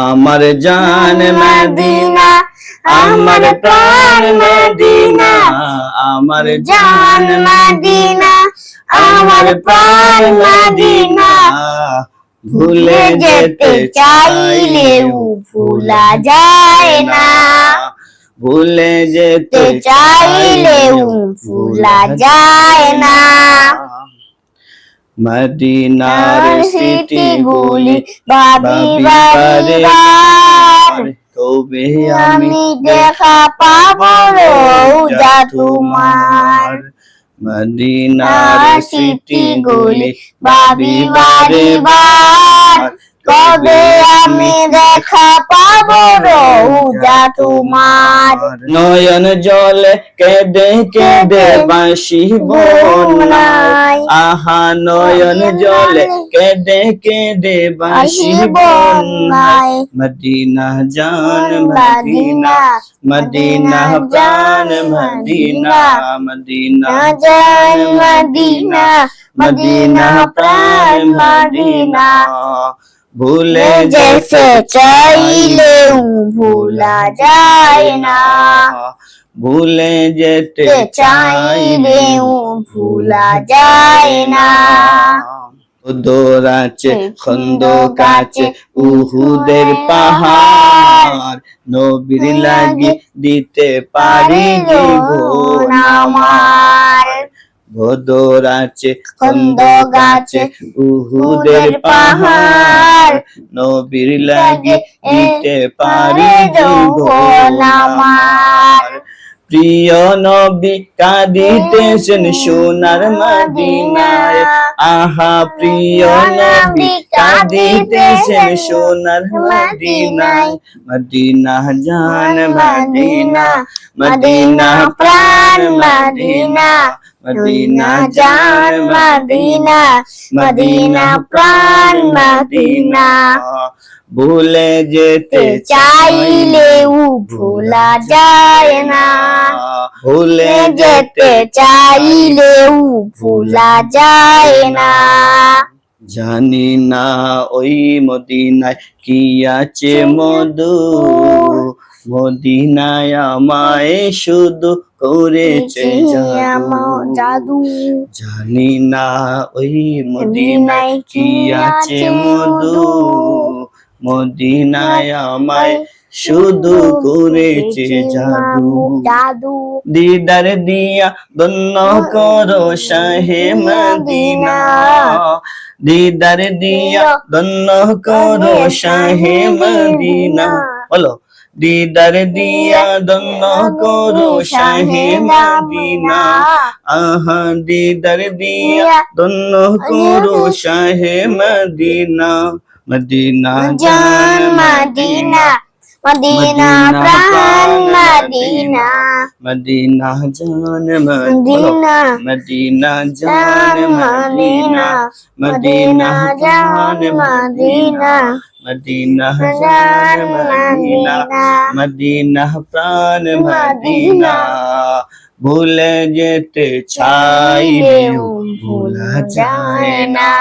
আমার জান মদিনা, আমার প্রাণ মদিনা, আমার জান মদিনা, আমার প্রাণ মদিনা। ভুলে যেতে চাইলেও ভোলা যায় না, ভুলে যেতে চাইলেও ভোলা যায় না। মদিনার স্মৃতিগুলি ভাবি বারবার, তবে আমি দেখা পাবো রওজা তোমার। মদিনার স্মৃতিগুলি ভাবি বারবার, কবে আমি দেখা পাবো রওজা তোমার। নয়ন জলে কেঁদে কেঁদে বাঁশি বন্যায়, আহা নয়ন জলে কেঁদে কেঁদে বাঁশি বন্যায়। মদিনা জান মদিনা, মদিনা প্রাণ মদিনা, মদিনা জান মদিনা, মদিনা প্রাণ মদিনা। ভুলে যেতে চাইলেও ভোলা যায় না, ভুলে যেতে চাইলেও ভোলা যায় না। দৌড়াচ্ছে খন্দক আছে উহুদের পাহাড়, নবীর লাগি দিতে পারি জীবন আমার। বদর আছে খন্দক আছে উহুদের পাহাড়, নবীর লাগি দিতে পারি জীবন আমার। প্রিয় নবী কাঁদিতেছেন সোনার মদিনায়, আহা প্রিয় নবী কাঁদিতেছেন সোনার মদিনায়। মদিনা জান মদিনা, মদিনা প্রাণ মদিনা, মদিনা জান মদিনা, মদিনা প্রাণ মদিনা। ভুলে যেতে চাইলেও ভোলা যায় না, ভুলে যেতে চাইলেও ভোলা যায় না। জানি না ওই মদিনায় কি আছে মধু, মদিনায় আমায় শুধু করেছে জাদু। জানি না ওই মদিনায় কি আছে মধু, মদিনায় আমায় শুধু করেছে জাদু। দিদার দিয়া ধন্য করো শাহে মদিনা, দিদার দিয়া ধন্য করো শাহে মদিনা। বলো দিদার দিয়া ধন্য করো শাহে মদিনা, আহা দিদার দিয়া ধন্য করো শাহে মদিনা। মদিনা জান মদিনা, মদিনা প্রাণ মদিনা, মদিনা জান মদিনা, মদিনা জান মদিনা, মদিনা জান মদিনা, মদিনা জান মদিনা, মদিনা প্রাণ মদিনা। ভুলে যেতে চাইলেও ভোলা যায় না,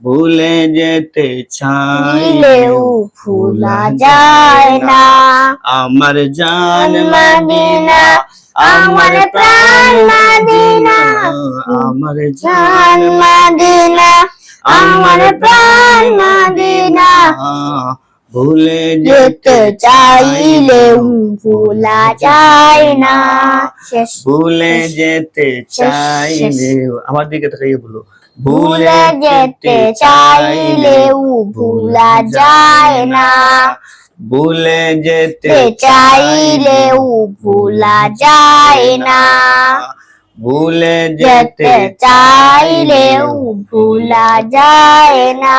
ভুলে যেতে চাইলেও ভোলা যায় না। আমার জান মদিনা, আমার প্রাণ মদিনা, আমার জান মদিনা, আমার প্রাণ মদিনা। ভুলে যেতে চাইলেও ভোলা যায় না, ভুলে যেতে চাইলেও। আমার দিকে তাকিয়ে বলো, ভুলে যেতে চাইলেও ভোলা যায় না, ভুলে যেতে চাইলেও ভোলা যায় না, ভুলে যেতে চাইলেও ভোলা যায় না।